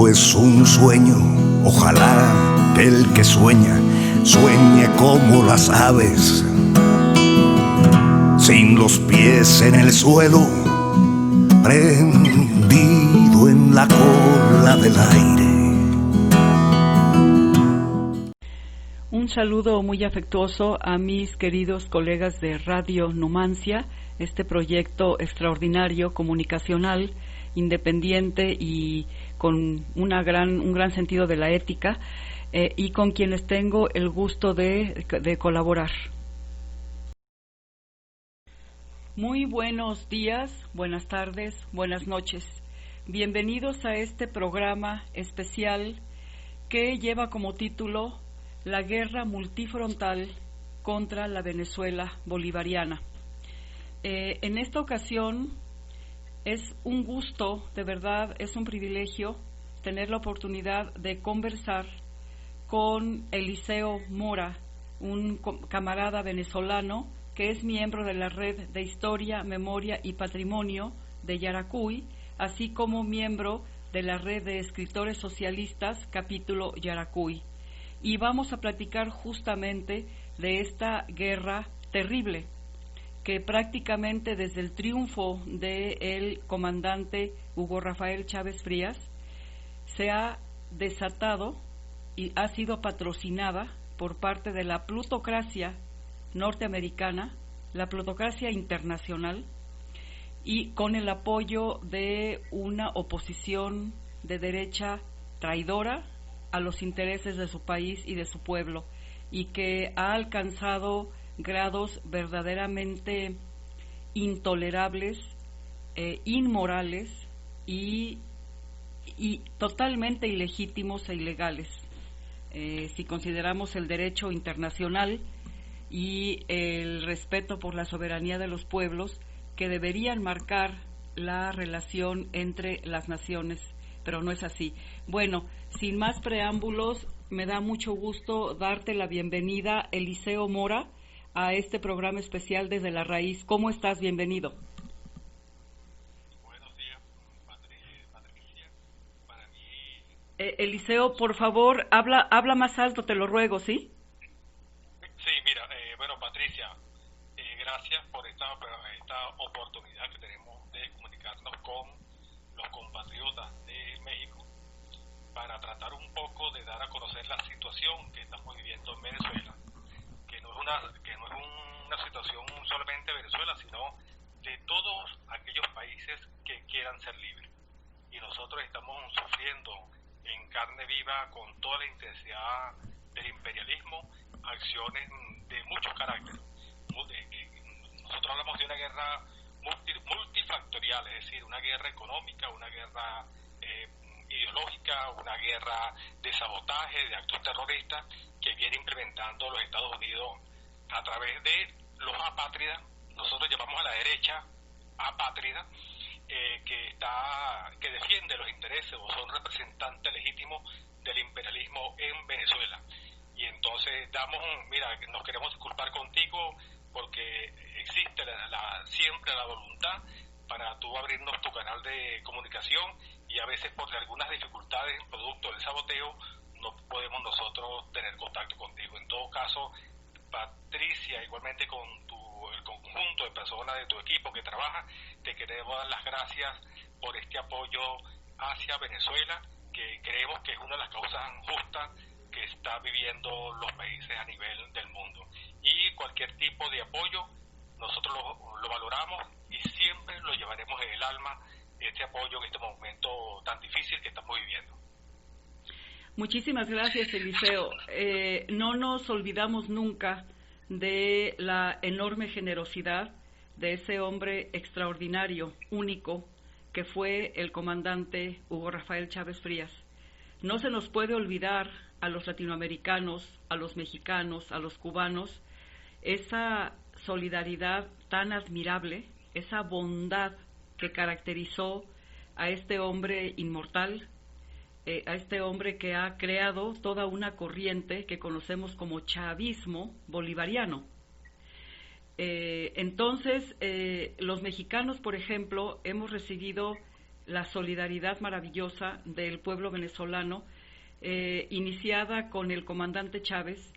todo es un sueño. Ojalá que el que sueña, sueñe como las aves, sin los pies en el suelo, prendido en la cola del aire. Un saludo muy afectuoso a mis queridos colegas de Radio Numancia, este proyecto extraordinario, comunicacional, independiente y con un gran sentido de la ética, y con quienes tengo el gusto de colaborar. Muy buenos días, buenas tardes, buenas noches. Bienvenidos a este programa especial que lleva como título La guerra multifrontal contra la Venezuela bolivariana. En esta ocasión es un gusto, de verdad, es un privilegio tener la oportunidad de conversar con Eliseo Mora, un camarada venezolano que es miembro de la Red de Historia, Memoria y Patrimonio de Yaracuy, así como miembro de la Red de Escritores Socialistas, capítulo Yaracuy. Y vamos a platicar justamente de esta guerra terrible que prácticamente desde el triunfo del comandante Hugo Rafael Chávez Frías se ha desatado y ha sido patrocinada por parte de la plutocracia norteamericana, la plutocracia internacional, y con el apoyo de una oposición de derecha traidora a los intereses de su país y de su pueblo, y que ha alcanzado grados verdaderamente intolerables, inmorales y totalmente ilegítimos e ilegales, si consideramos el derecho internacional y el respeto por la soberanía de los pueblos que deberían marcar la relación entre las naciones, pero no es así. Bueno, sin más preámbulos, me da mucho gusto darte la bienvenida, Eliseo Mora, a este programa especial Desde la Raíz. ¿Cómo estás? Bienvenido. Buenos días, Patricia. Para mí... Eliseo, por favor, habla más alto, te lo ruego, ¿sí? Sí, mira, bueno, Patricia, gracias por esta oportunidad que tenemos de comunicarnos con los compatriotas de México para tratar un poco de dar a conocer la situación que estamos viviendo en Venezuela, que no es una situación solamente de Venezuela, sino de todos aquellos países que quieran ser libres. Y nosotros estamos sufriendo en carne viva, con toda la intensidad del imperialismo, acciones de muchos caracteres. Nosotros hablamos de una guerra multifactorial, es decir, una guerra económica, una guerra ideológica, una guerra de sabotaje, de actos terroristas que viene implementando los Estados Unidos a través de los apátridas. Nosotros llamamos a la derecha apátrida, que defiende los intereses o son representantes legítimos del imperialismo en Venezuela. Y entonces nos queremos disculpar contigo porque existe siempre la voluntad para tú abrirnos tu canal de comunicación, y a veces por algunas dificultades producto del saboteo no podemos nosotros tener contacto contigo. En todo caso, Patricia, igualmente con el conjunto de personas de tu equipo que trabaja, te queremos dar las gracias por este apoyo hacia Venezuela, que creemos que es una de las causas justas que está viviendo los países a nivel del mundo. Y cualquier tipo de apoyo nosotros lo valoramos y siempre lo llevaremos en el alma, este apoyo en este momento tan difícil que estamos viviendo. Muchísimas gracias, Eliseo. No nos olvidamos nunca de la enorme generosidad de ese hombre extraordinario, único, que fue el comandante Hugo Rafael Chávez Frías. No se nos puede olvidar a los latinoamericanos, a los mexicanos, a los cubanos, esa solidaridad tan admirable, esa bondad que caracterizó a este hombre inmortal, a este hombre que ha creado toda una corriente que conocemos como chavismo bolivariano. Entonces, los mexicanos, por ejemplo, hemos recibido la solidaridad maravillosa del pueblo venezolano, iniciada con el comandante Chávez,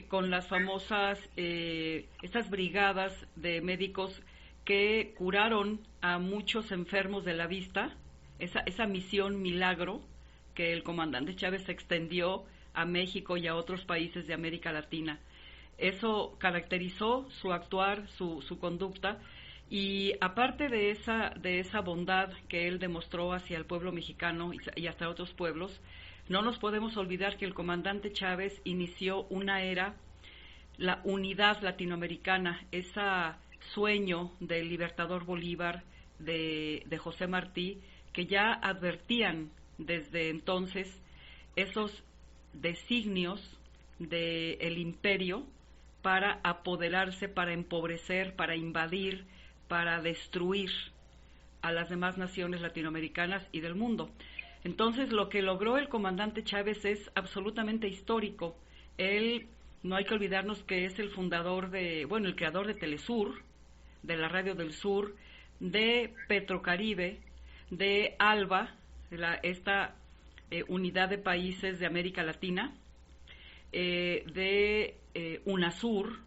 con las famosas, estas brigadas de médicos que curaron a muchos enfermos de la vista, esa misión milagro que el comandante Chávez extendió a México y a otros países de América Latina. Eso caracterizó su actuar, su conducta, y aparte de esa bondad que él demostró hacia el pueblo mexicano y hasta otros pueblos, no nos podemos olvidar que el comandante Chávez inició una era, la unidad latinoamericana, ese sueño del libertador Bolívar, de José Martí, que ya advertían desde entonces esos designios del imperio para apoderarse, para empobrecer, para invadir, para destruir a las demás naciones latinoamericanas y del mundo. Entonces, lo que logró el comandante Chávez es absolutamente histórico. Él, no hay que olvidarnos que es el fundador el creador de Telesur, de la Radio del Sur, de Petrocaribe, de ALBA, esta unidad de países de América Latina, de UNASUR,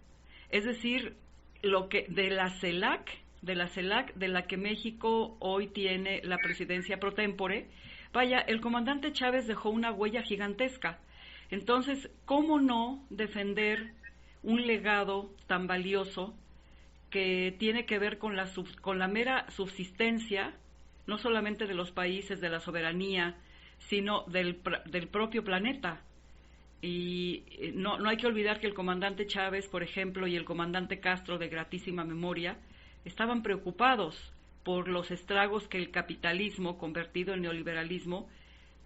es decir, de la CELAC, de la que México hoy tiene la presidencia pro tempore. Vaya, el comandante Chávez dejó una huella gigantesca. Entonces, ¿cómo no defender un legado tan valioso que tiene que ver con la mera subsistencia, no solamente de los países, de la soberanía, sino del propio planeta? Y no hay que olvidar que el comandante Chávez, por ejemplo, y el comandante Castro, de gratísima memoria, estaban preocupados por los estragos que el capitalismo, convertido en neoliberalismo,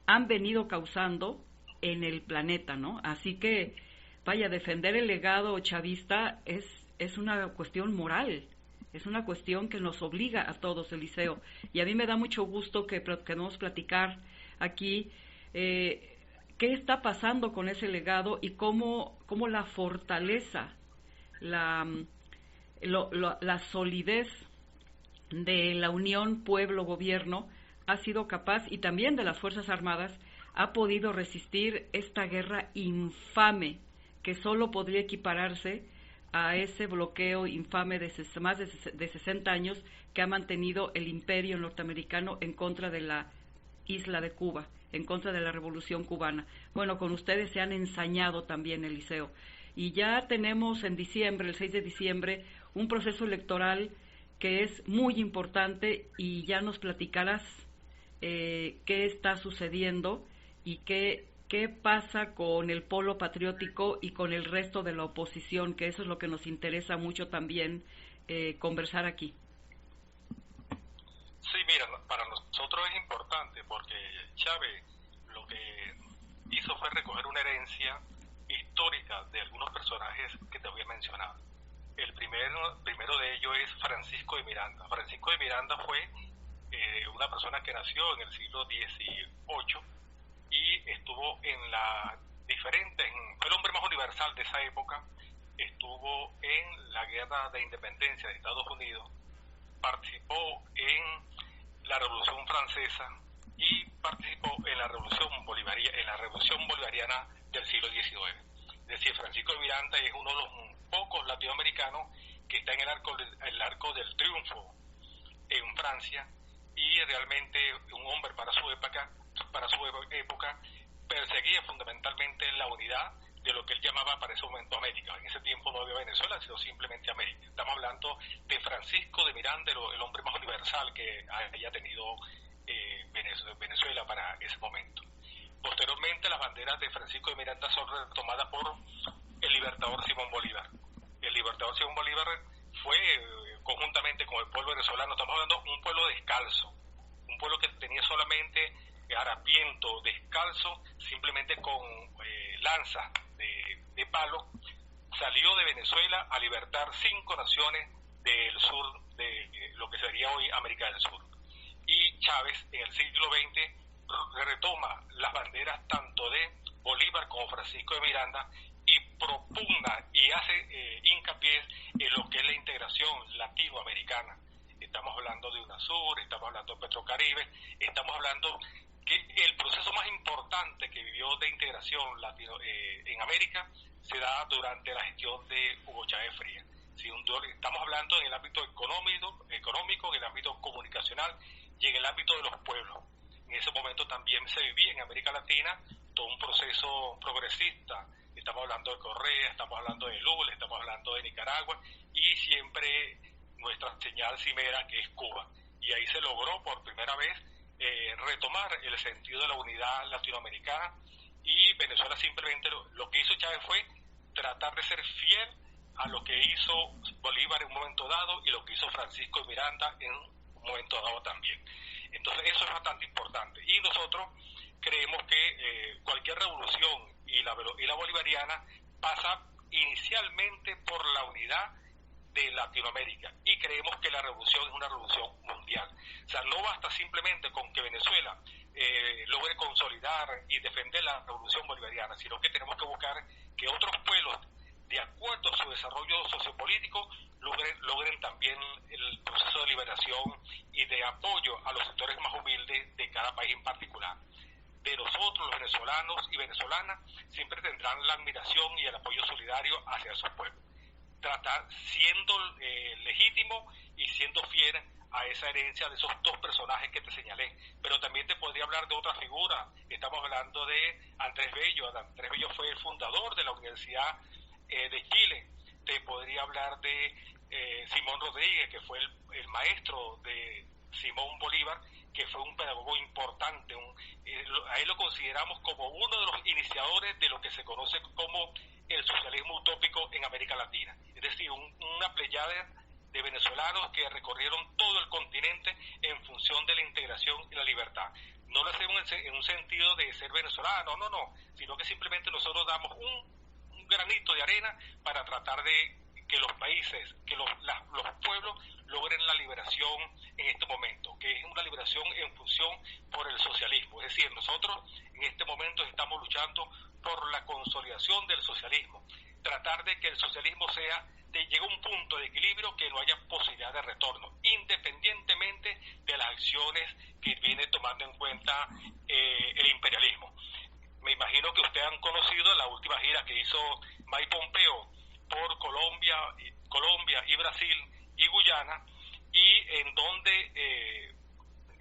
han venido causando en el planeta, ¿no? Así que, vaya, defender el legado chavista es una cuestión moral, es una cuestión que nos obliga a todos, Eliseo. Y a mí me da mucho gusto que podamos platicar aquí qué está pasando con ese legado y cómo la fortaleza, la solidez de la unión pueblo-gobierno ha sido capaz, y también de las Fuerzas Armadas, ha podido resistir esta guerra infame que solo podría equipararse a ese bloqueo infame de más de 60 años que ha mantenido el imperio norteamericano en contra de la isla de Cuba, en contra de la Revolución Cubana. Bueno, con ustedes se han ensañado también, Eliseo. Y ya tenemos en diciembre, el 6 de diciembre, un proceso electoral que es muy importante, y ya nos platicarás qué está sucediendo y qué pasa con el polo patriótico y con el resto de la oposición, que eso es lo que nos interesa mucho también conversar aquí. Sí, mira, para nosotros es importante porque Chávez lo que hizo fue recoger una herencia histórica de algunos personajes que te voy a mencionar. El primero de ellos es Francisco de Miranda. Francisco de Miranda fue una persona que nació en el siglo XVIII y estuvo fue el hombre más universal de esa época. Estuvo en la guerra de independencia de Estados Unidos, participó en la Revolución Francesa y participó en la Revolución Bolivariana del siglo XIX. Es decir, Francisco de Miranda es uno de los pocos latinoamericanos que está en el arco del triunfo en Francia, y realmente un hombre para su época perseguía fundamentalmente la unidad de lo que él llamaba para ese momento América. En ese tiempo no había Venezuela, sino simplemente América. Estamos hablando de Francisco de Miranda, el hombre más universal que haya tenido Venezuela para ese momento. Posteriormente, las banderas de Francisco de Miranda son retomadas por el libertador Simón Bolívar. El libertador Simón Bolívar fue, conjuntamente con el pueblo venezolano, estamos hablando de un pueblo descalzo, un pueblo que tenía solamente harapiento, descalzo, simplemente con lanzas de palo, salió de Venezuela a libertar 5 naciones del sur, de lo que sería hoy América del Sur. Y Chávez, en el siglo XX, retoma las banderas tanto de Bolívar como Francisco de Miranda y propugna y hace hincapié en lo que es la integración latinoamericana. estamos hablando de UNASUR, estamos hablando de Petrocaribe, estamos hablando que el proceso más importante que vivió de integración en América se da durante la gestión de Hugo Chávez Frías. Si estamos hablando en el ámbito económico, en el ámbito comunicacional y en el ámbito de los pueblos. En ese momento también se vivía en América Latina todo un proceso progresista. Estamos hablando de Correa, estamos hablando de Lula, estamos hablando de Nicaragua y siempre nuestra señal cimera, que es Cuba. Y ahí se logró por primera vez retomar el sentido de la unidad latinoamericana, y Venezuela simplemente lo que hizo Chávez fue tratar de ser fiel a lo que hizo Bolívar en un momento dado y lo que hizo Francisco de Miranda en un momento dado también. Entonces eso es bastante importante, y nosotros creemos que cualquier revolución y la bolivariana pasa inicialmente por la unidad de Latinoamérica, y creemos que la revolución es una revolución mundial. O sea, no basta simplemente con que Venezuela logre consolidar y defender la revolución bolivariana, sino que tenemos que buscar que otros pueblos, de acuerdo a su desarrollo sociopolítico, logren también el proceso de liberación y de apoyo a los sectores más humildes de cada país en particular. De nosotros, los venezolanos y venezolanas, siempre tendrán la admiración y el apoyo solidario hacia esos pueblos. Tratar siendo legítimo y siendo fiel a esa herencia de esos dos personajes que te señalé. Pero también te podría hablar de otra figura. Estamos hablando de Andrés Bello. Andrés Bello fue el fundador de la Universidad de Chile. Te podría hablar de Simón Rodríguez, que fue el maestro de Simón Bolívar, que fue un pedagogo importante. A él lo consideramos como uno de los iniciadores de lo que se conoce como el socialismo utópico en América Latina. Es decir, una pleyada de venezolanos que recorrieron todo el continente en función de la integración y la libertad. No lo hacemos en un sentido de ser venezolano, no, sino que simplemente nosotros damos un granito de arena para tratar de que los países, que los pueblos logren la liberación en este momento, que es una liberación en función por el socialismo. Es decir, nosotros en este momento estamos luchando por la consolidación del socialismo, tratar de que el socialismo llegue a un punto de equilibrio, que no haya posibilidad de retorno, independientemente de las acciones que viene tomando en cuenta el imperialismo. Me imagino que ustedes han conocido la última gira que hizo Mike Pompeo por Colombia y Brasil y Guyana, y en donde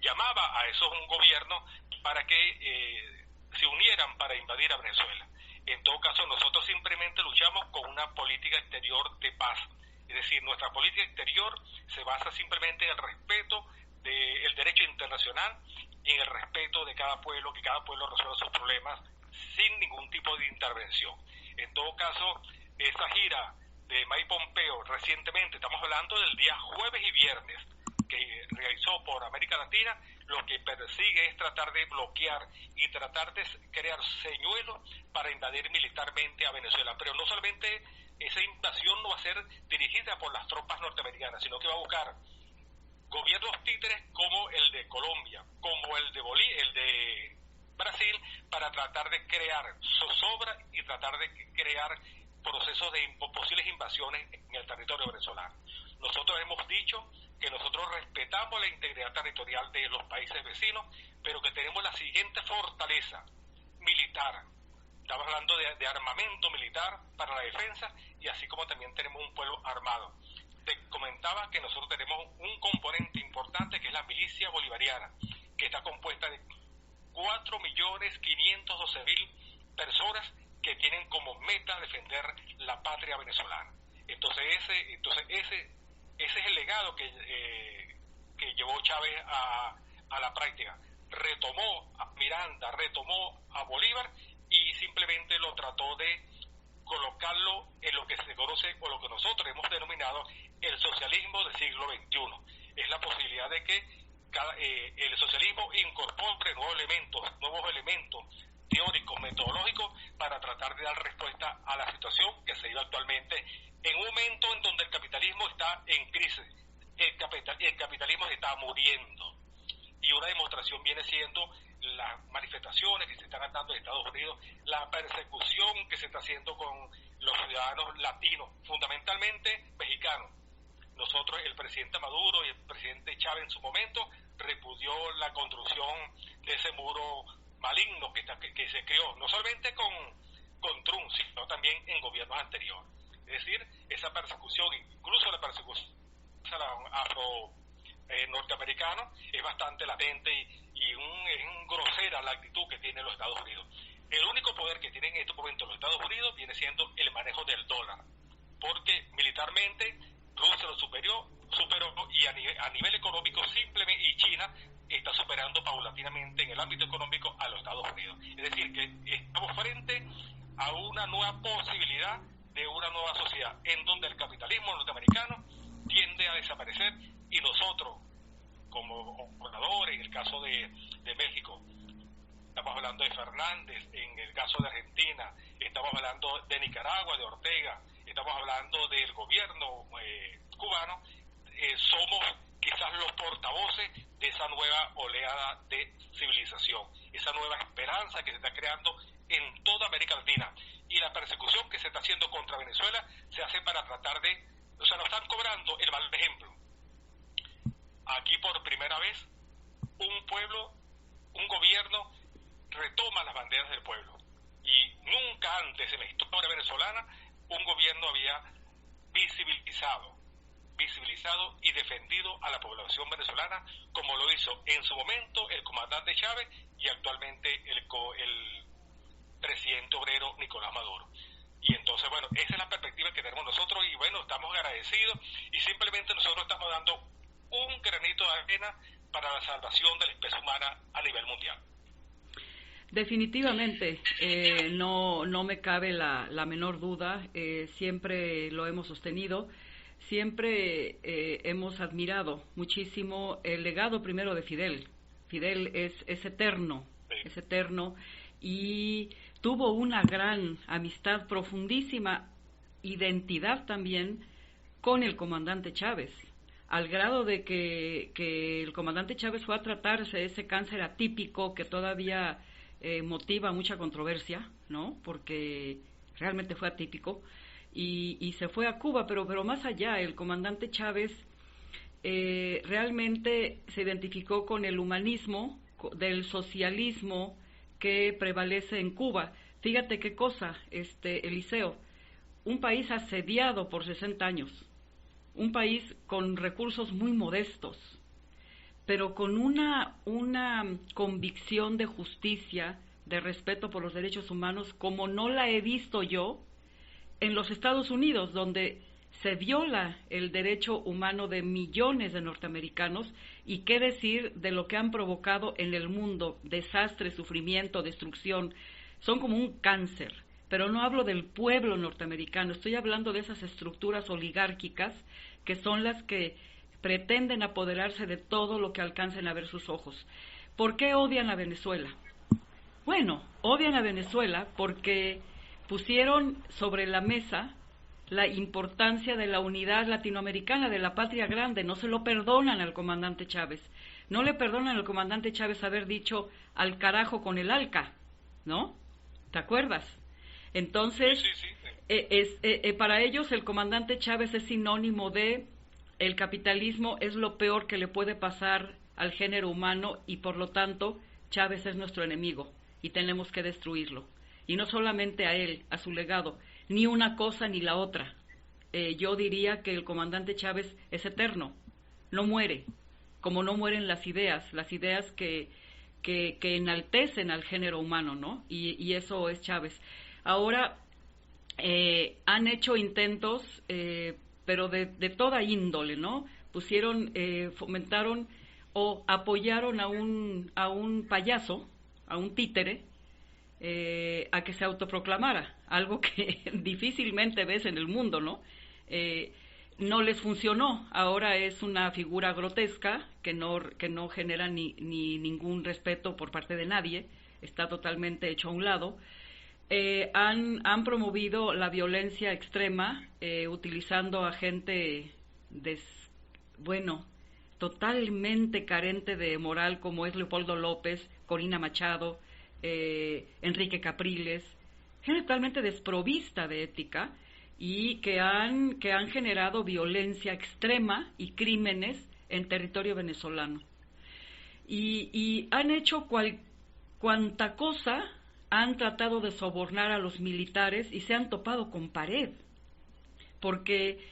llamaba a esos gobiernos para que se unieran para invadir a Venezuela. En todo caso, nosotros simplemente luchamos con una política exterior de paz. Es decir, nuestra política exterior se basa simplemente en el respeto del derecho internacional y en el respeto de cada pueblo, que cada pueblo resuelva sus problemas sin ningún tipo de intervención. En todo caso, esa gira de Mike Pompeo recientemente, estamos hablando del día jueves y viernes, que realizó por América Latina, lo que persigue es tratar de bloquear y tratar de crear señuelos para invadir militarmente a Venezuela. Pero no solamente esa invasión no va a ser dirigida por las tropas norteamericanas, sino que va a buscar gobiernos títeres como el de Colombia, como el de Brasil, para tratar de crear zozobra y tratar de crear procesos de posibles invasiones en el territorio venezolano. Nosotros hemos dicho que nosotros respetamos la integridad territorial de los países vecinos, pero que tenemos la siguiente fortaleza militar. Estamos hablando de armamento militar para la defensa, y así como también tenemos un pueblo armado. Te comentaba que nosotros tenemos un componente importante, que es la milicia bolivariana, que está compuesta de 4.512.000 personas que tienen como meta defender la patria venezolana. Entonces ese es el legado que llevó Chávez a la práctica. Retomó a Miranda, retomó a Bolívar, y simplemente lo trató de colocarlo en lo que se conoce, o lo que nosotros hemos denominado el socialismo del siglo XXI. Es la posibilidad de que el socialismo incorpore nuevos elementos teóricos, metodológicos, para tratar de dar respuesta a la situación que se vive actualmente, en un momento en donde el capitalismo está en crisis, el capitalismo se está muriendo. Y una demostración viene siendo las manifestaciones que se están dando en Estados Unidos, la persecución que se está haciendo con los ciudadanos latinos, fundamentalmente mexicanos, Nosotros, el presidente Maduro y el presidente Chávez en su momento repudió la construcción de ese muro maligno que se creó, no solamente con Trump, sino también en gobiernos anteriores. Es decir, esa persecución, incluso la persecución a los norteamericanos, es bastante latente y es grosera la actitud que tienen los Estados Unidos. El único poder que tienen en estos momentos los Estados Unidos viene siendo el manejo del dólar, porque militarmente Rusia lo superó y a nivel económico simplemente, y China está superando paulatinamente en el ámbito económico a los Estados Unidos. Es decir, que estamos frente a una nueva posibilidad de una nueva sociedad en donde el capitalismo norteamericano tiende a desaparecer y nosotros, como operadores, en el caso de México, estamos hablando de Fernández, en el caso de Argentina, estamos hablando de Nicaragua, de Ortega, estamos hablando del gobierno cubano, somos quizás los portavoces de esa nueva oleada de civilización, esa nueva esperanza que se está creando en toda América Latina. Y la persecución que se está haciendo contra Venezuela se hace para tratar de, nos están cobrando el mal ejemplo. Aquí por primera vez un gobierno retoma las banderas del pueblo, y nunca antes en la historia venezolana un gobierno había visibilizado y defendido a la población venezolana como lo hizo en su momento el comandante Chávez y actualmente el presidente obrero Nicolás Maduro. Y entonces, bueno, esa es la perspectiva que tenemos nosotros, y bueno, estamos agradecidos, y simplemente nosotros estamos dando un granito de arena para la salvación de la especie humana a nivel mundial. Definitivamente, no me cabe la menor duda, siempre lo hemos sostenido, siempre hemos admirado muchísimo el legado primero de Fidel. Fidel es eterno, sí. Es eterno, y tuvo una gran amistad, profundísima identidad también con el comandante Chávez, al grado de que el comandante Chávez fue a tratarse ese cáncer atípico que todavía motiva mucha controversia, ¿no? Porque realmente fue atípico, y se fue a Cuba, pero más allá, el comandante Chávez realmente se identificó con el humanismo del socialismo que prevalece en Cuba. Fíjate qué cosa, Eliseo, un país asediado por 60 años, un país con recursos muy modestos, pero con una convicción de justicia, de respeto por los derechos humanos, como no la he visto yo en los Estados Unidos, donde se viola el derecho humano de millones de norteamericanos, y qué decir de lo que han provocado en el mundo: desastre, sufrimiento, destrucción. Son como un cáncer, pero no hablo del pueblo norteamericano, estoy hablando de esas estructuras oligárquicas que son las que pretenden apoderarse de todo lo que alcancen a ver sus ojos. ¿Por qué odian a Venezuela? Bueno, odian a Venezuela porque pusieron sobre la mesa la importancia de la unidad latinoamericana, de la patria grande. No se lo perdonan al comandante Chávez. No le perdonan al comandante Chávez haber dicho al carajo con el ALCA, ¿no? ¿Te acuerdas? Entonces, sí. Para ellos el comandante Chávez es sinónimo de el capitalismo es lo peor que le puede pasar al género humano, y por lo tanto Chávez es nuestro enemigo y tenemos que destruirlo. Y no solamente a él, a su legado, ni una cosa ni la otra. Yo diría que el comandante Chávez es eterno, no muere, como no mueren las ideas que enaltecen al género humano, ¿no? Y eso es Chávez. Ahora, han hecho intentos, pero de toda índole, ¿no? Fomentaron o apoyaron a un payaso, a un títere, a que se autoproclamara, algo que difícilmente ves en el mundo, ¿no? No les funcionó. Ahora es una figura grotesca que no genera ni ningún respeto por parte de nadie, está totalmente hecho a un lado. Han promovido la violencia extrema, utilizando a gente totalmente carente de moral, como es Leopoldo López, Corina Machado, Enrique Capriles, gente totalmente desprovista de ética, y que han generado violencia extrema y crímenes en territorio venezolano. Y han hecho cuanta cosa, han tratado de sobornar a los militares y se han topado con pared, porque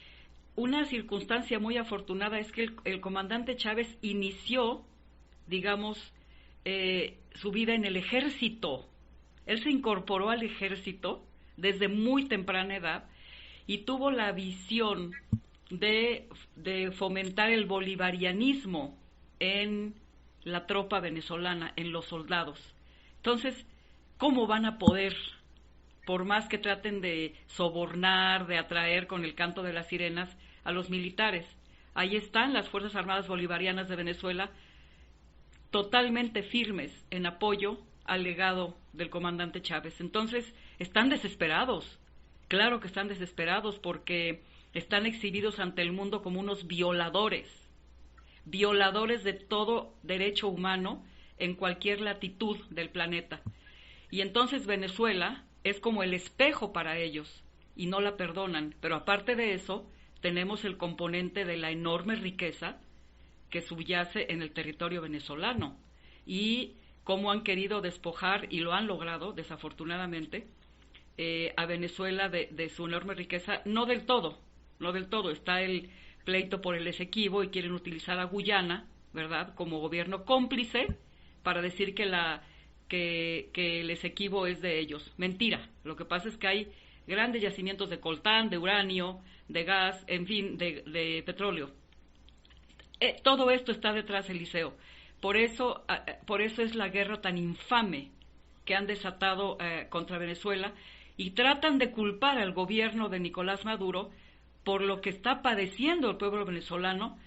una circunstancia muy afortunada es que el comandante Chávez inició, digamos, su vida en el ejército. Él se incorporó al ejército desde muy temprana edad y tuvo la visión de fomentar el bolivarianismo en la tropa venezolana, en los soldados. Entonces, ¿cómo van a poder, por más que traten de sobornar, de atraer con el canto de las sirenas a los militares? Ahí están las Fuerzas Armadas Bolivarianas de Venezuela, totalmente firmes en apoyo al legado del comandante Chávez. Entonces, están desesperados, claro que están desesperados, porque están exhibidos ante el mundo como unos violadores de todo derecho humano en cualquier latitud del planeta. Y entonces Venezuela es como el espejo para ellos y no la perdonan. Pero aparte de eso, tenemos el componente de la enorme riqueza que subyace en el territorio venezolano y cómo han querido despojar, y lo han logrado desafortunadamente, a Venezuela de su enorme riqueza. No del todo, está el pleito por el Esequibo y quieren utilizar a Guyana, ¿verdad?, como gobierno cómplice para decir que el Esequibo es de ellos. Mentira. Lo que pasa es que hay grandes yacimientos de coltán, de uranio, de gas, en fin, de petróleo. Todo esto está detrás, Eliseo. Por eso es la guerra tan infame que han desatado contra Venezuela, y tratan de culpar al gobierno de Nicolás Maduro por lo que está padeciendo el pueblo venezolano,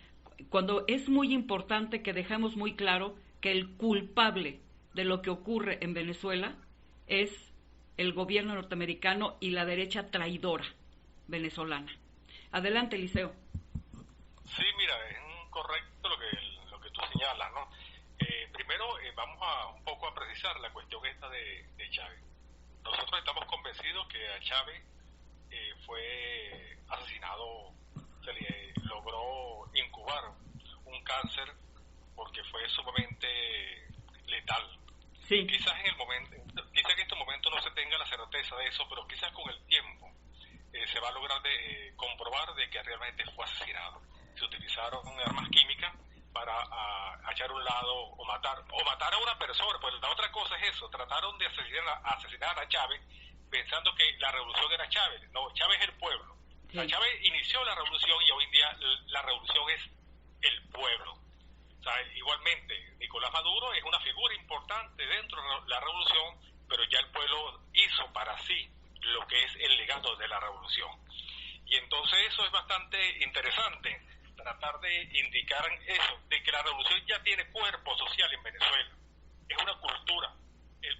cuando es muy importante que dejemos muy claro que el culpable de lo que ocurre en Venezuela es el gobierno norteamericano y la derecha traidora venezolana. Adelante, Eliseo. Sí, mira, es correcto lo que tú señalas, ¿no? Primero, vamos un poco a precisar la cuestión esta de Chávez. Nosotros estamos convencidos que a Chávez fue asesinado, se le logró incubar un cáncer porque fue sumamente letal. Sí. Quizás en este momento no se tenga la certeza de eso, pero quizás con el tiempo se va a lograr comprobar de que realmente fue asesinado. Se utilizaron armas químicas para echar a un lado o matar a una persona. Pues la otra cosa es eso, trataron de asesinar a Chávez pensando que la revolución era Chávez. No, Chávez es el pueblo. Sí. Chávez inició la revolución y hoy en día la revolución es el pueblo. O sea, igualmente, Nicolás Maduro es una figura importante dentro de la revolución, pero ya el pueblo hizo para sí lo que es el legado de la revolución. Y entonces eso es bastante interesante, tratar de indicar eso, de que la revolución ya tiene cuerpo social en Venezuela. Es una cultura. El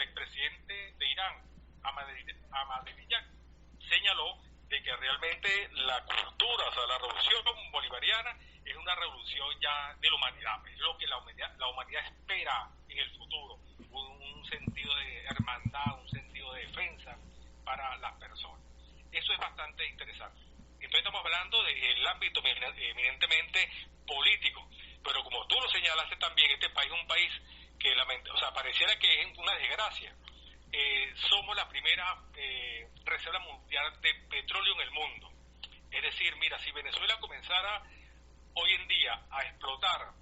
expresidente de Irán, Ahmadinejad, señaló de que realmente la cultura, o sea, la revolución bolivariana es una revolución ya de la humanidad, es lo que la humanidad espera en el futuro, un sentido de hermandad, un sentido de defensa para las personas. Eso es bastante interesante. Entonces estamos hablando del ámbito eminentemente político, pero como tú lo señalaste también, este país es un país que pareciera que es una desgracia. Somos la primera reserva mundial de petróleo en el mundo. Es decir, mira, si Venezuela comenzara hoy en día a explotar,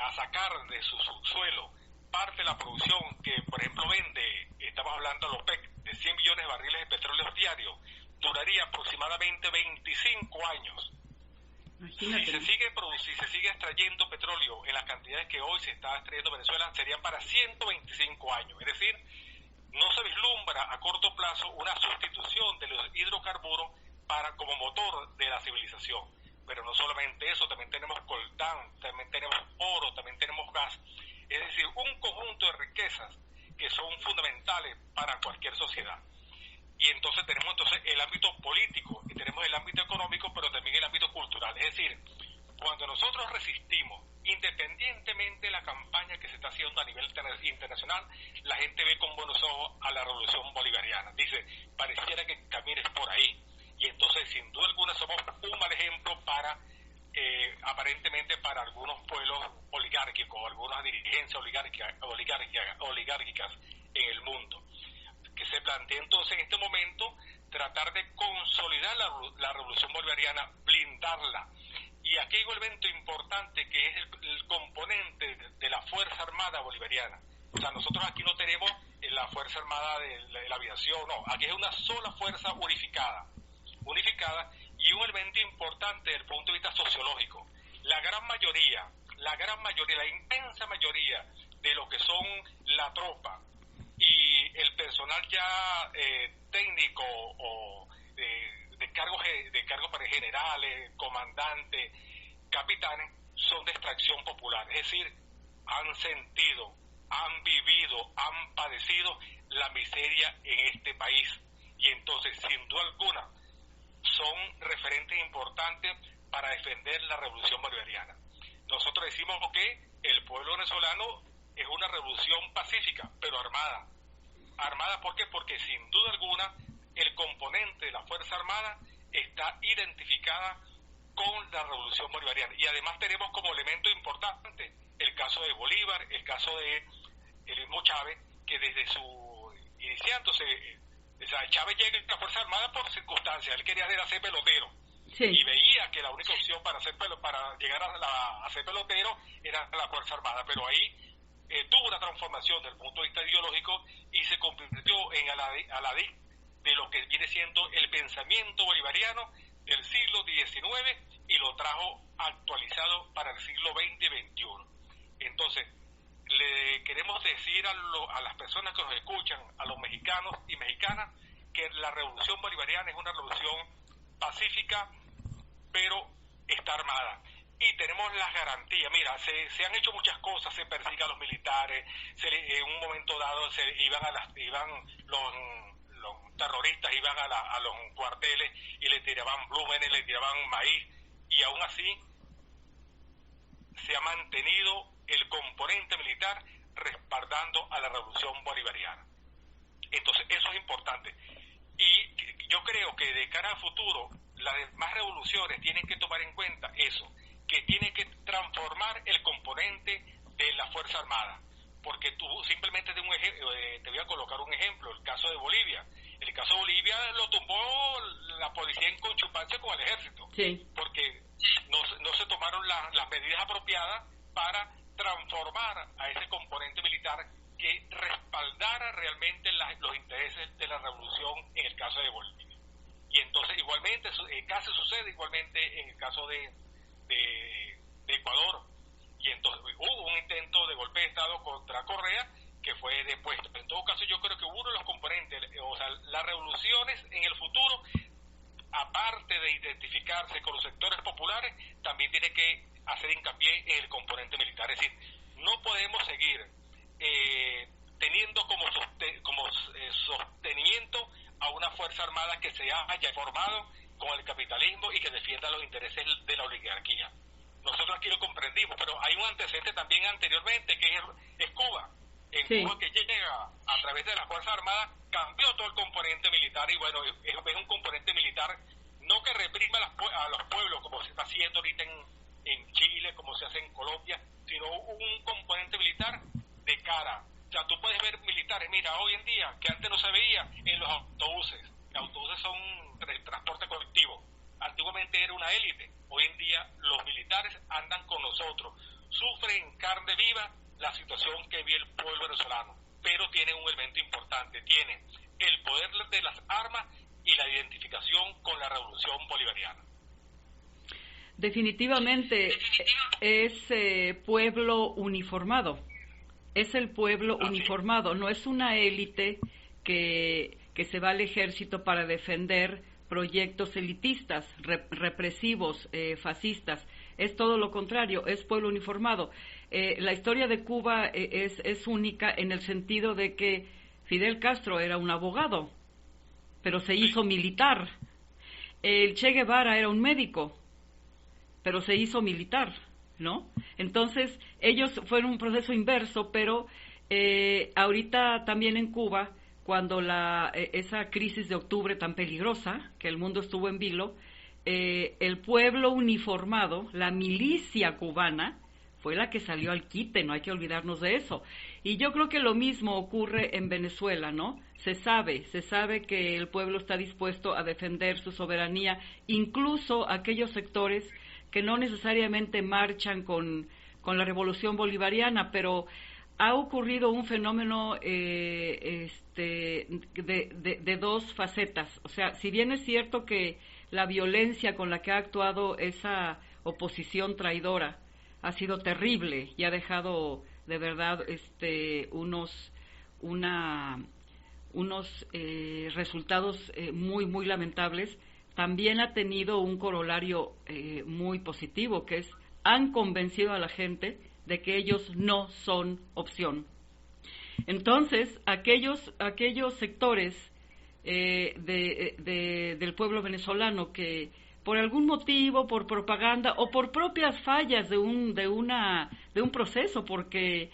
a sacar de su subsuelo parte de la producción que, por ejemplo, vende, estamos hablando de la OPEC, de 100 millones de barriles de petróleo diarios, duraría aproximadamente 25 años. Imagínate. Si se sigue extrayendo petróleo en las cantidades que hoy se está extrayendo en Venezuela, serían para 125 años. Es decir, no se vislumbra a corto plazo una sustitución de los hidrocarburos como motor de la civilización. Pero no solamente eso, también tenemos coltán, también tenemos oro, también tenemos gas. Es decir, un conjunto de riquezas que son fundamentales para cualquier sociedad. Y entonces tenemos el ámbito político y tenemos el ámbito económico, pero también el ámbito cultural. Es decir, cuando nosotros resistimos, independientemente de la campaña que se está haciendo a nivel internacional, la gente ve con buenos ojos a la revolución bolivariana. Dice, pareciera que camines por ahí. entonces somos un mal ejemplo para, aparentemente para algunos pueblos oligárquicos, algunas dirigencias oligárquicas en el mundo, que se plantea entonces en este momento tratar de consolidar la revolución bolivariana, blindarla. Y aquí hay un elemento importante que es el componente de la Fuerza Armada Bolivariana. O sea, nosotros aquí no tenemos la Fuerza Armada de la aviación, no, aquí es una sola fuerza unificada, y un elemento importante desde el punto de vista sociológico. La inmensa mayoría de lo que son la tropa y el personal ya técnico o de cargos para generales, comandantes, capitanes, son de extracción popular, es decir, han sentido, han vivido, han padecido la miseria en este país, y entonces sin duda alguna son referentes importantes para defender la revolución bolivariana. Nosotros decimos que el pueblo venezolano es una revolución pacífica, pero armada. ¿Armada por qué? Porque sin duda alguna el componente de la Fuerza Armada está identificada con la revolución bolivariana. Y además tenemos como elemento importante el caso de Bolívar, el caso de el mismo Chávez, que desde su iniciándose, o sea, Chávez llega a la Fuerza Armada por circunstancias. Él quería ser pelotero. Sí. Y veía que la única opción para llegar a ser pelotero era la Fuerza Armada, pero ahí tuvo una transformación desde el punto de vista ideológico y se convirtió en aladí de lo que viene siendo el pensamiento bolivariano del siglo XIX y lo trajo actualizado para el siglo XX y XXI. Entonces, le queremos decir a las personas que nos escuchan, a los mexicanos y mexicanas, que la revolución bolivariana es una revolución pacífica, pero está armada. Y tenemos las garantías. Mira, se han hecho muchas cosas, se persigue a los militares, en un momento dado los terroristas iban a los cuarteles y le tiraban blúmenes, le tiraban maíz, y aún así se ha mantenido el componente militar respaldando a la revolución bolivariana. Entonces, eso es importante. Y yo creo que de cara al futuro, las demás revoluciones tienen que tomar en cuenta eso, que tiene que transformar el componente de la Fuerza Armada. Porque tú simplemente te voy a colocar un ejemplo, el caso de Bolivia. El caso de Bolivia lo tumbó la policía en conchupancia con el ejército. Sí. Porque no se tomaron las medidas apropiadas para transformar a ese componente militar que respaldara realmente los intereses de la revolución en el caso de Bolivia. Y entonces igualmente, casi sucede igualmente en el caso de Ecuador. Y entonces hubo un intento de golpe de Estado contra Correa que fue depuesto. En todo caso, yo creo que uno de los componentes, o sea, las revoluciones en el futuro, aparte de identificarse con los sectores populares, también tiene que hacer hincapié en el componente militar. Es decir, no podemos seguir teniendo como sostenimiento a una Fuerza Armada que se haya formado con el capitalismo y que defienda los intereses de la oligarquía. Nosotros aquí lo comprendimos, pero hay un antecedente también anteriormente que es Cuba. En sí. Cuba, que llega a través de la Fuerza Armada, cambió todo el componente militar, y bueno, es un componente militar no que reprima a los pueblos como se está haciendo ahorita en Chile, como se hace en Colombia, sino un componente militar de cara. O sea, tú puedes ver militares, mira, hoy en día, que antes no se veía, en los autobuses. Los autobuses son el transporte colectivo. Antiguamente era una élite. Hoy en día los militares andan con nosotros. Sufren en carne viva la situación que vive el pueblo venezolano. Pero tiene un elemento importante. Tiene el poder de las armas y la identificación con la revolución bolivariana. Definitivamente es pueblo uniformado. Es el pueblo uniformado. No es una élite que se va al ejército para defender proyectos elitistas, represivos, fascistas. Es todo lo contrario, es pueblo uniformado. La historia de Cuba es única en el sentido de que Fidel Castro era un abogado, pero se hizo militar. El Che Guevara era un médico, pero se hizo militar, ¿no? Entonces, ellos fueron un proceso inverso, pero ahorita también en Cuba, cuando esa crisis de octubre tan peligrosa, que el mundo estuvo en vilo, el pueblo uniformado, la milicia cubana, fue la que salió al quite, no hay que olvidarnos de eso. Y yo creo que lo mismo ocurre en Venezuela, ¿no? Se sabe que el pueblo está dispuesto a defender su soberanía, incluso aquellos sectores que no necesariamente marchan con la revolución bolivariana, pero ha ocurrido un fenómeno de dos facetas. O sea, si bien es cierto que la violencia con la que ha actuado esa oposición traidora ha sido terrible y ha dejado de verdad unos resultados muy lamentables, también ha tenido un corolario muy positivo, que es han convencido a la gente de que ellos no son opción. Entonces, aquellos sectores del pueblo venezolano que por algún motivo, por propaganda o por propias fallas de un proceso, porque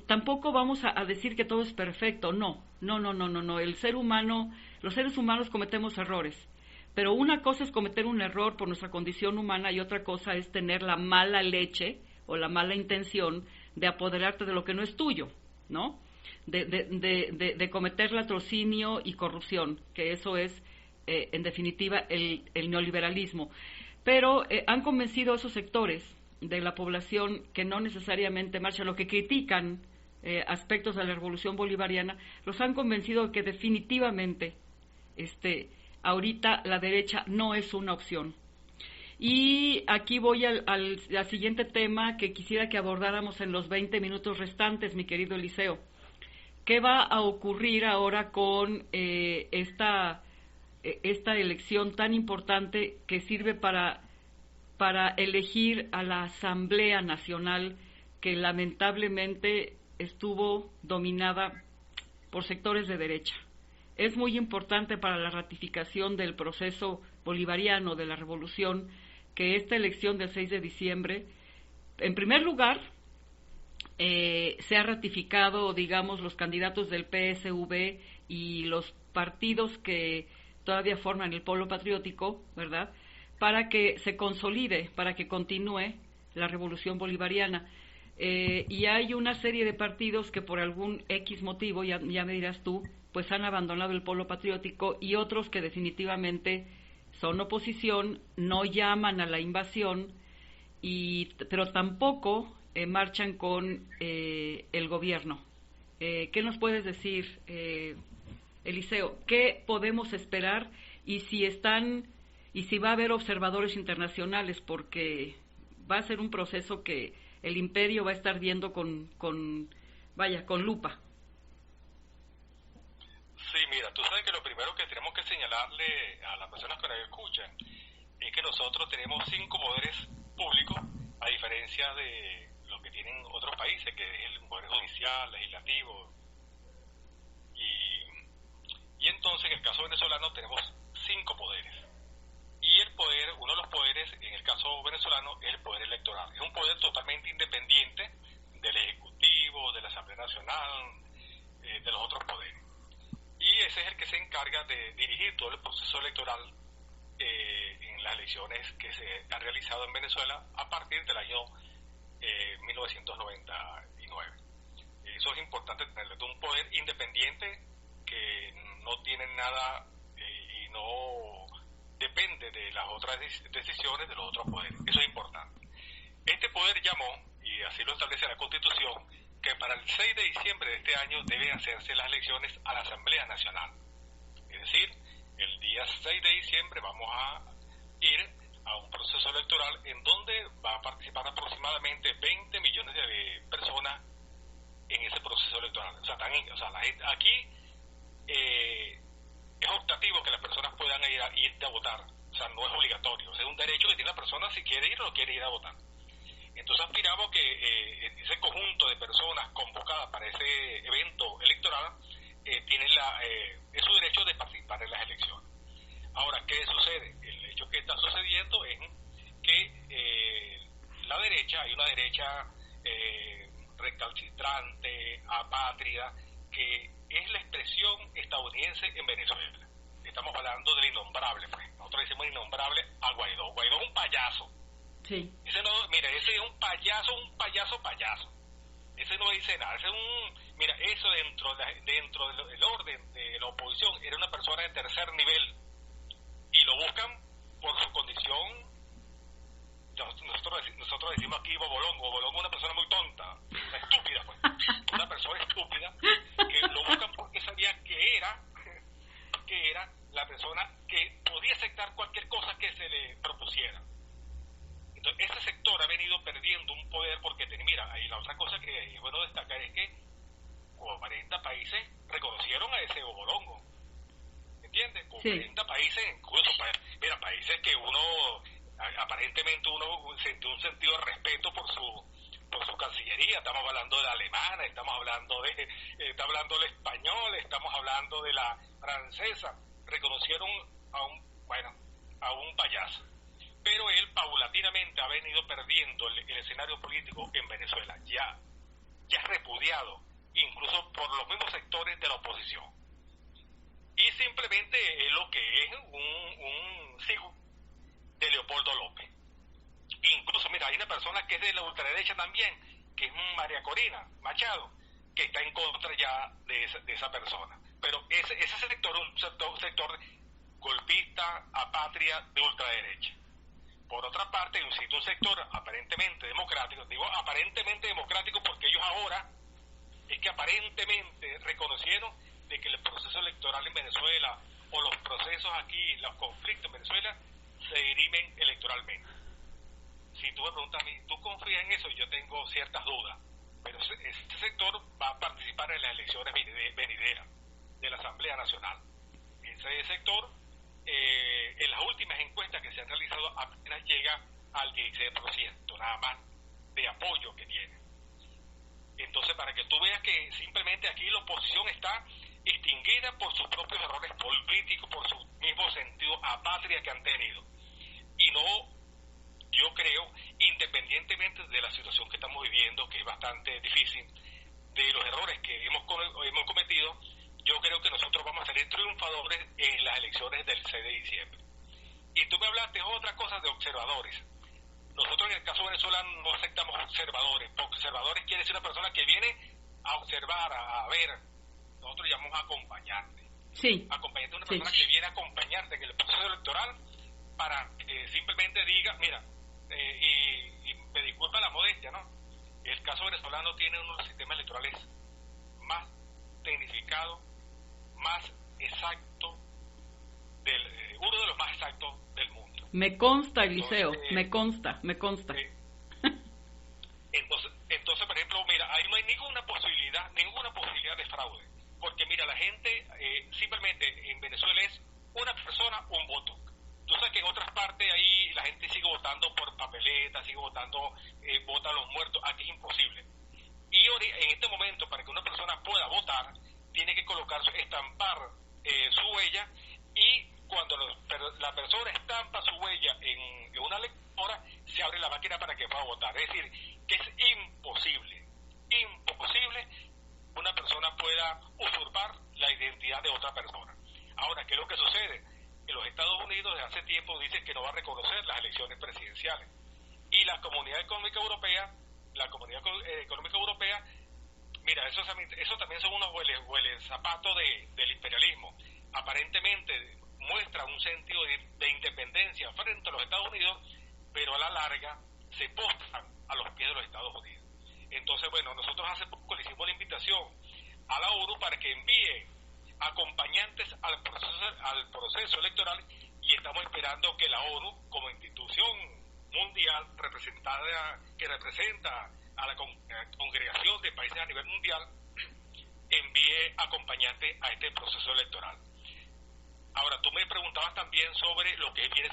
tampoco vamos a decir que todo es perfecto, no. Los seres humanos cometemos errores, pero una cosa es cometer un error por nuestra condición humana y otra cosa es tener la mala leche o la mala intención de apoderarte de lo que no es tuyo, ¿no? De cometer latrocinio y corrupción, que eso es en definitiva el neoliberalismo. Pero han convencido a esos sectores de la población que no necesariamente marchan, lo que critican aspectos de la revolución bolivariana, los han convencido de que definitivamente ahorita la derecha no es una opción. Y aquí voy al siguiente tema que quisiera que abordáramos en los 20 minutos restantes, mi querido Eliseo. ¿Qué va a ocurrir ahora con esta elección tan importante que sirve para elegir a la Asamblea Nacional, que lamentablemente estuvo dominada por sectores de derecha? Es muy importante para la ratificación del proceso bolivariano de la revolución que esta elección del 6 de diciembre, en primer lugar, se ha ratificado, digamos, los candidatos del PSV y los partidos que todavía forman el polo patriótico, ¿verdad?, para que se consolide, para que continúe la revolución bolivariana. Y hay una serie de partidos que por algún X motivo, ya me dirás tú, pues han abandonado el polo patriótico, y otros que definitivamente son oposición, no llaman a la invasión, pero tampoco marchan con el gobierno. ¿Qué nos puedes decir, Eliseo? ¿Qué podemos esperar y si va a haber observadores internacionales? Porque va a ser un proceso que el imperio va a estar viendo con lupa. Sí, mira, tú sabes que lo primero que tenemos que señalarle a las personas que nos escuchan es que nosotros tenemos 5 poderes públicos, a diferencia de lo que tienen otros países, que es el poder judicial, legislativo. Y entonces, en el caso venezolano, tenemos 5 poderes. Y uno de los poderes, en el caso venezolano, es el poder electoral. Es un poder totalmente independiente del Ejecutivo, de la Asamblea Nacional, de los otros poderes. Y ese es el que se encarga de dirigir todo el proceso electoral en las elecciones que se han realizado en Venezuela a partir del año 1999. Eso es importante tenerlo, un poder independiente que no tiene nada y no depende de las otras decisiones de los otros poderes. Eso es importante. Este poder llamó, y así lo establece la Constitución, que para el 6 de diciembre de este año deben hacerse las elecciones a la Asamblea Nacional. Es decir, el día 6 de diciembre vamos a ir a un proceso electoral en donde va a participar aproximadamente 20 millones de personas en ese proceso electoral. La gente, aquí es optativo que las personas puedan ir a votar. O sea, no es obligatorio. Es un derecho que tiene la persona si quiere ir o no quiere ir a votar. Entonces aspiramos que ese conjunto de personas convocadas para ese evento electoral tienen su derecho de participar en las elecciones. Ahora, ¿qué sucede? El hecho que está sucediendo es que hay una derecha recalcitrante, apátrida, que es la expresión estadounidense en Venezuela. estamos hablando del innombrable, pues. Nosotros decimos innombrable a Guaidó. Guaidó es un payaso. Sí. Ese no, mira, ese es un payaso. Ese no dice nada. Ese es mira, eso dentro del orden de la oposición era una persona de tercer nivel y lo buscan por su condición. Nosotros decimos aquí bobolongo. Bobolongo es una persona muy tonta, una estúpida, pues. Una persona estúpida que lo buscan porque sabía que era la persona que podía aceptar cualquier cosa que se le propusiera. Entonces, ese sector ha venido perdiendo un poder porque, mira, ahí la otra cosa que es bueno destacar es que 40 países reconocieron a ese bobolongo. ¿Entiendes? 40 países, incluso, mira, países que aparentemente uno sentió un sentido de respeto por su cancillería. Estamos hablando de la alemana, estamos hablando del español, estamos hablando de la francesa. Reconocieron a un payaso. Pero él paulatinamente ha venido perdiendo el escenario político en Venezuela. Ya es repudiado, incluso por los mismos sectores de la oposición. Y simplemente es lo que es un sigo de Leopoldo López. Incluso, mira, hay una persona que es de la ultraderecha también, que es María Corina Machado, que está en contra ya de esa persona. Pero ese sector es un sector golpista, apatria, de ultraderecha. Por otra parte, un sector aparentemente democrático, digo aparentemente democrático porque ellos ahora es que aparentemente reconocieron de que el proceso electoral en Venezuela o los procesos aquí, los conflictos en Venezuela se dirimen electoralmente. Si tú me preguntas a mí, ¿tú confías en eso? Yo tengo ciertas dudas, pero este sector va a participar en las elecciones venideras de la Asamblea Nacional. Ese sector, en las últimas encuestas que se han realizado, apenas llega al 16%, nada más, de apoyo que tiene. Entonces, para que tú veas que simplemente aquí la oposición está extinguida por sus propios errores políticos, por su mismo sentido apatria que han tenido. Y no, yo creo, independientemente de la situación que estamos viviendo, que es bastante difícil, de los errores que hemos cometido, yo creo que nosotros vamos a salir triunfadores en las elecciones del 6 de diciembre. Y tú me hablaste otra cosa de observadores. Nosotros en el caso venezolano no aceptamos observadores, porque observadores quiere decir una persona que viene a observar, a ver. Nosotros llamamos acompañante. Sí. Acompañante es una persona que viene a acompañarte en el proceso electoral para que simplemente diga, mira, y me disculpa la modestia, ¿no? El caso venezolano tiene uno de los sistemas electorales más tecnificados, más exactos, uno de los más exactos del mundo. Me consta, Eliseo, me consta. Entonces, por ejemplo, mira, ahí no hay ninguna posibilidad de fraude, porque mira, la gente simplemente en Venezuela es una persona, un voto. Tú sabes que en otras partes ahí la gente sigue votando por papeleta, sigue votando, vota a los muertos. Aquí es imposible. Y en este momento, para que una persona pueda votar, tiene que estampar su huella, y cuando la persona estampa su huella en una lectora, se abre la máquina para que pueda votar. Es decir, que es imposible una persona pueda usurpar la identidad de otra persona. Ahora, ¿qué es lo que sucede? Que los Estados Unidos desde hace tiempo dicen que no va a reconocer las elecciones presidenciales. Y la Comunidad Económica Europea, mira, eso también son unos hueles zapatos del imperialismo. Aparentemente muestra un sentido de independencia frente a los Estados Unidos, pero a la larga se postran a los pies de los Estados Unidos. Entonces, bueno, nosotros hace poco le hicimos la invitación a la ONU para que envíe acompañantes al proceso electoral, y estamos esperando que la ONU, como institución mundial que representa a la congregación de países a nivel mundial, envíe acompañantes a este proceso electoral. Ahora, tú me preguntabas también sobre lo que viene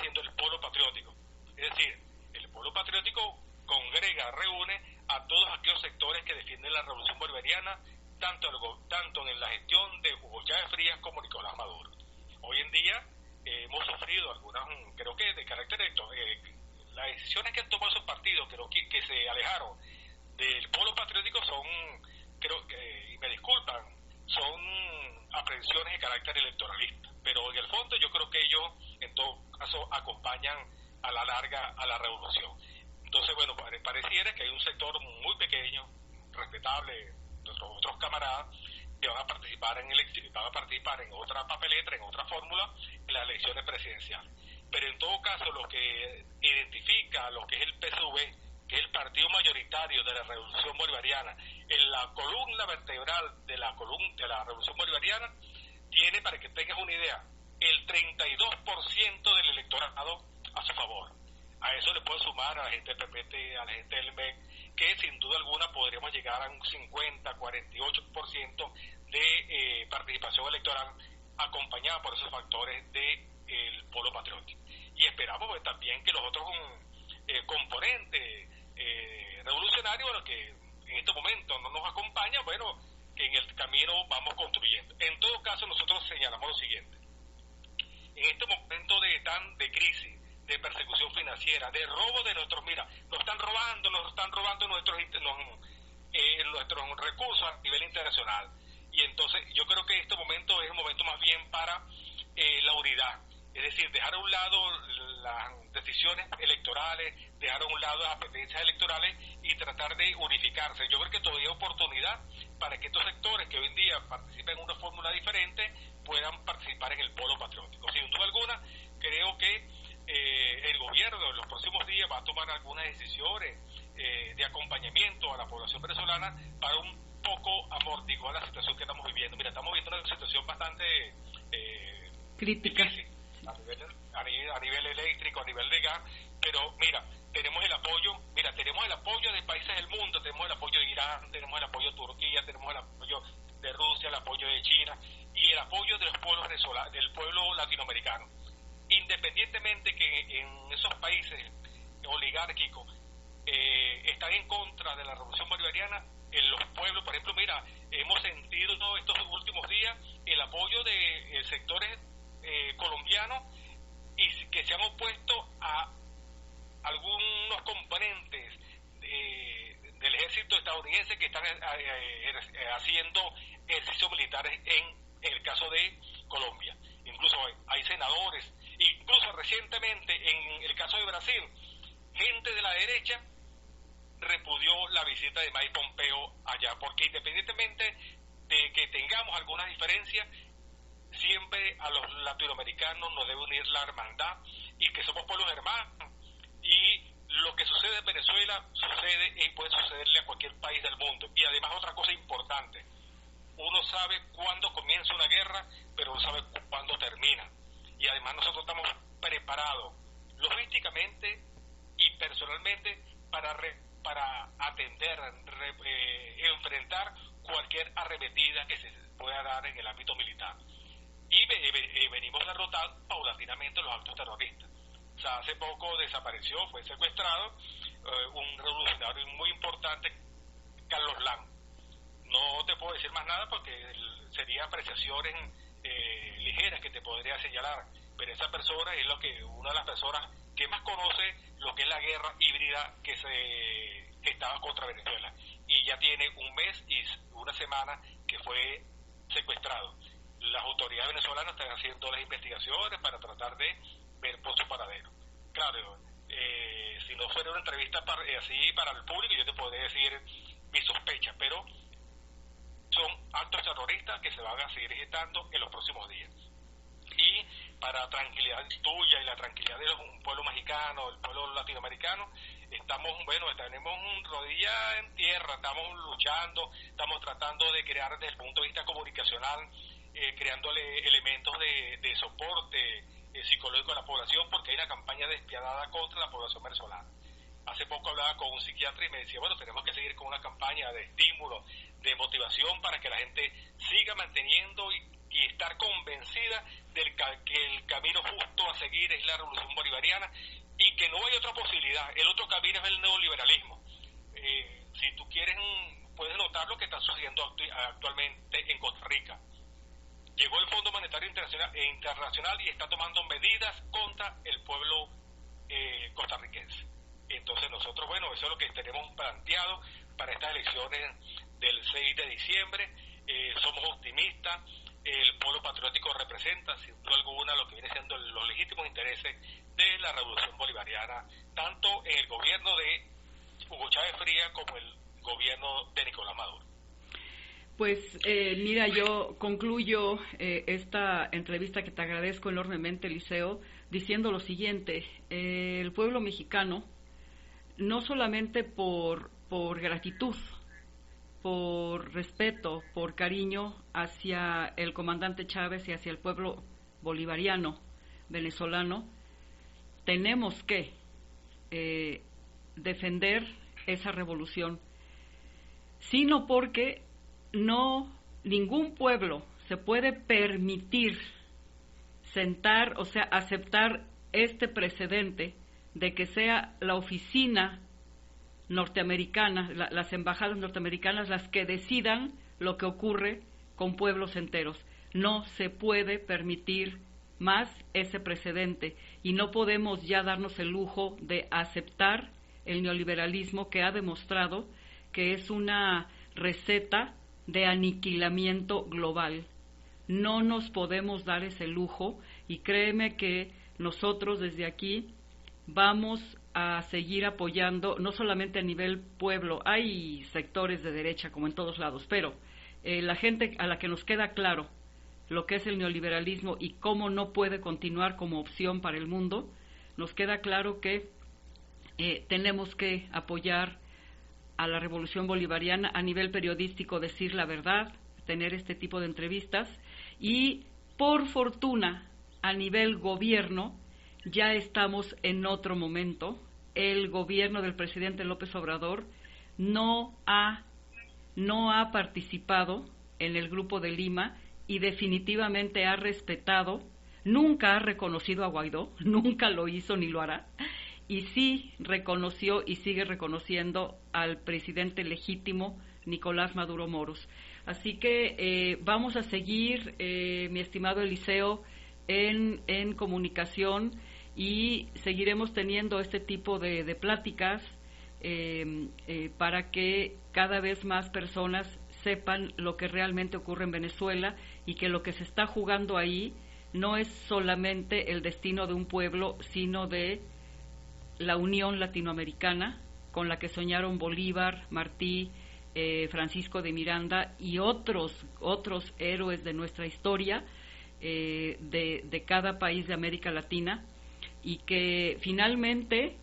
siendo el polo patriótico. Es decir, el polo patriótico reúne a todos aquellos sectores que defienden la revolución bolivariana, tanto en la gestión de Hugo Chávez Frías como Nicolás Maduro. Hoy en día hemos sufrido algunas, creo que de carácter las decisiones que han tomado esos partidos, creo que se alejaron del polo patriótico, y me disculpan, son aprehensiones de carácter electoralista. acompañan a la larga a la revolución. Entonces, bueno, pareciera que hay un sector muy pequeño, respetable, de otros camaradas, que van a participar en otra papeleta, en otra fórmula, en las elecciones presidenciales. Pero en todo caso, lo que identifica lo que es el PSV, que es el partido mayoritario de la Revolución Bolivariana, en la columna vertebral de la Revolución Bolivariana, tiene, para que tengas una idea, el 32% del electorado a su favor. A eso le puedo sumar a la gente del PPT, a la gente del MEC, que sin duda alguna podríamos llegar a un 50-48% de participación electoral, acompañada por esos factores del polo patriótico. Y esperamos también que los otros componentes revolucionarios, bueno, que en este momento no nos acompañan, bueno, que en el camino vamos construyendo. En todo caso, nosotros señalamos lo siguiente: en este momento de crisis, de persecución financiera, de robo de nuestros, nos están robando nuestros recursos a nivel internacional. Y entonces yo creo que este momento es un momento más bien para la unidad, es decir, dejar a un lado las decisiones electorales, dejar a un lado las apetencias electorales y tratar de unificarse. Yo creo que todavía hay oportunidad para que estos sectores que hoy en día participan en una fórmula diferente puedan participar en el polo patriótico. Sin duda alguna, creo que el gobierno en los próximos días va a tomar algunas decisiones de acompañamiento a la población venezolana para un poco amortiguar la situación que estamos viviendo. Estamos viviendo una situación bastante crítica difícil a nivel eléctrico, a nivel de gas, pero tenemos el apoyo de países del mundo, tenemos el apoyo de Irán, tenemos el apoyo de Turquía, tenemos el apoyo de Rusia, el apoyo de China y el apoyo de los pueblos venezolanos, del pueblo latinoamericano. Independientemente que en esos países oligárquicos están en contra de la revolución bolivariana, en los pueblos, por ejemplo, hemos sentido estos últimos días el apoyo de sectores colombianos y que se han opuesto a algunos componentes del ejército estadounidense que están haciendo ejercicios militares en el caso de Colombia. Incluso hay senadores, incluso recientemente en el caso de Brasil, gente de la derecha repudió la visita de Mike Pompeo allá, porque independientemente de que tengamos algunas diferencias, siempre a los latinoamericanos nos debe unir la hermandad y que somos pueblos hermanos, y lo que sucede en Venezuela sucede y puede sucederle a cualquier país del mundo. Y además otra cosa importante: uno sabe cuándo comienza una guerra, pero no sabe cuándo termina. Y además nosotros estamos preparados logísticamente y personalmente para atender, enfrentar cualquier arremetida que se pueda dar en el ámbito militar. Y venimos derrotando paulatinamente los actos terroristas. O sea, hace poco desapareció, fue secuestrado un revolucionario muy importante, Carlos Lam. No te puedo decir más nada porque serían apreciaciones ligeras que te podría señalar, pero esa persona es una de las personas que más conoce lo que es la guerra híbrida que estaba contra Venezuela, y ya tiene un mes y una semana que fue secuestrado. Las autoridades venezolanas están haciendo las investigaciones para tratar de ver por su paradero. Claro, si no fuera una entrevista así para el público, yo te podría decir mis sospechas, pero son actos terroristas que se van a seguir gestando en los próximos días. Y para tranquilidad tuya y la tranquilidad del pueblo mexicano, del pueblo latinoamericano, tenemos rodilla en tierra, estamos luchando, estamos tratando de crear desde el punto de vista comunicacional, creándole elementos de soporte psicológico a la población, porque hay una campaña despiadada contra la población venezolana. Hace poco hablaba con un psiquiatra y me decía, tenemos que seguir con una campaña de estímulo, de motivación, para que la gente siga manteniendo y estar convencida que el camino justo a seguir es la revolución bolivariana y que no hay otra posibilidad. El otro camino es el neoliberalismo. Si tú quieres, puedes notar lo que está sucediendo actualmente en Costa Rica. Llegó el Fondo Monetario Internacional y está tomando medidas contra el pueblo costarricense. Entonces nosotros, eso es lo que tenemos planteado para estas elecciones del 6 de diciembre. Somos optimistas, el polo patriótico representa, sin duda alguna, lo que viene siendo los legítimos intereses de la revolución bolivariana, tanto en el gobierno de Hugo Chávez Frías como el gobierno de Nicolás Maduro. Pues mira, yo concluyo esta entrevista, que te agradezco enormemente, Eliseo, diciendo lo siguiente: el pueblo mexicano, no solamente por gratitud, por respeto, por cariño hacia el comandante Chávez y hacia el pueblo bolivariano venezolano, tenemos que defender esa revolución, sino porque ningún pueblo se puede permitir aceptar este precedente de que sea la oficina norteamericana, las embajadas norteamericanas, las que decidan lo que ocurre con pueblos enteros. No se puede permitir más ese precedente, y no podemos ya darnos el lujo de aceptar el neoliberalismo, que ha demostrado que es una receta de aniquilamiento global. No nos podemos dar ese lujo, y créeme que nosotros desde aquí vamos a seguir apoyando, no solamente a nivel pueblo, hay sectores de derecha como en todos lados, pero la gente a la que nos queda claro lo que es el neoliberalismo y cómo no puede continuar como opción para el mundo, nos queda claro que tenemos que apoyar a la revolución bolivariana a nivel periodístico, decir la verdad, tener este tipo de entrevistas, y por fortuna a nivel gobierno ya estamos en otro momento. El gobierno del presidente López Obrador no ha participado en el Grupo de Lima, y definitivamente ha respetado, nunca ha reconocido a Guaidó, nunca lo hizo ni lo hará, y sí reconoció y sigue reconociendo al presidente legítimo Nicolás Maduro Moros. Así que vamos a seguir, mi estimado Eliseo, en comunicación, y seguiremos teniendo este tipo de pláticas para que cada vez más personas sepan lo que realmente ocurre en Venezuela, y que lo que se está jugando ahí no es solamente el destino de un pueblo, sino de la Unión Latinoamericana, con la que soñaron Bolívar, Martí, Francisco de Miranda y otros héroes de nuestra historia, de cada país de América Latina, y que finalmente,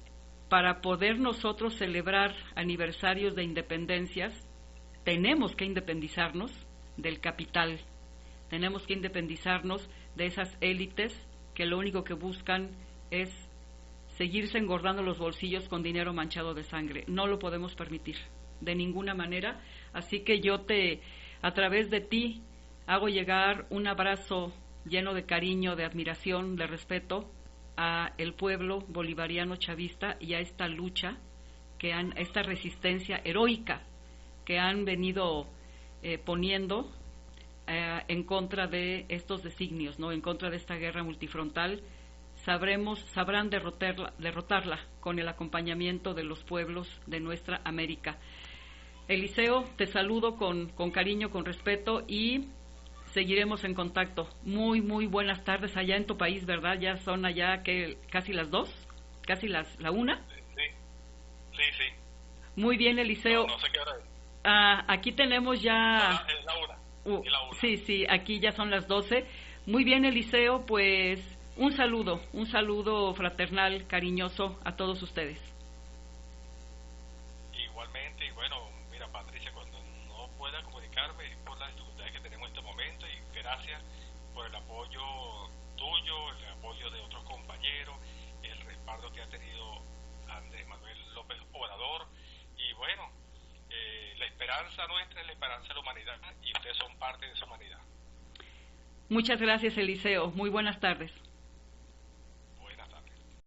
para poder nosotros celebrar aniversarios de independencias, tenemos que independizarnos del capital, tenemos que independizarnos de esas élites que lo único que buscan es seguirse engordando los bolsillos con dinero manchado de sangre. No lo podemos permitir de ninguna manera. Así que yo a través de ti, hago llegar un abrazo lleno de cariño, de admiración, de respeto a el pueblo bolivariano chavista y a esta lucha, esta resistencia heroica que han venido poniendo en contra de estos designios, ¿no? En contra de esta guerra multifrontal. Sabrán derrotarla con el acompañamiento de los pueblos de nuestra América. Eliseo, te saludo con cariño, con respeto, y seguiremos en contacto. Muy, muy buenas tardes allá en tu país, ¿verdad? Ya son allá que casi las 2, casi la 1. Sí. Muy bien, Eliseo. No sé qué hora es. Aquí tenemos ya... Es la 1. Sí, aquí ya son las 12. Muy bien, Eliseo, pues un saludo fraternal, cariñoso a todos ustedes. Igualmente, y bueno, mira, Patricia, cuando no pueda comunicarme es por las dificultades que tenemos en este momento, y gracias por el apoyo tuyo, el apoyo de otros compañeros, el respaldo que ha tenido Andrés Manuel López Obrador, y bueno, la esperanza nuestra es la esperanza de la humanidad, y ustedes son parte de esa humanidad. Muchas gracias, Eliseo. Muy buenas tardes.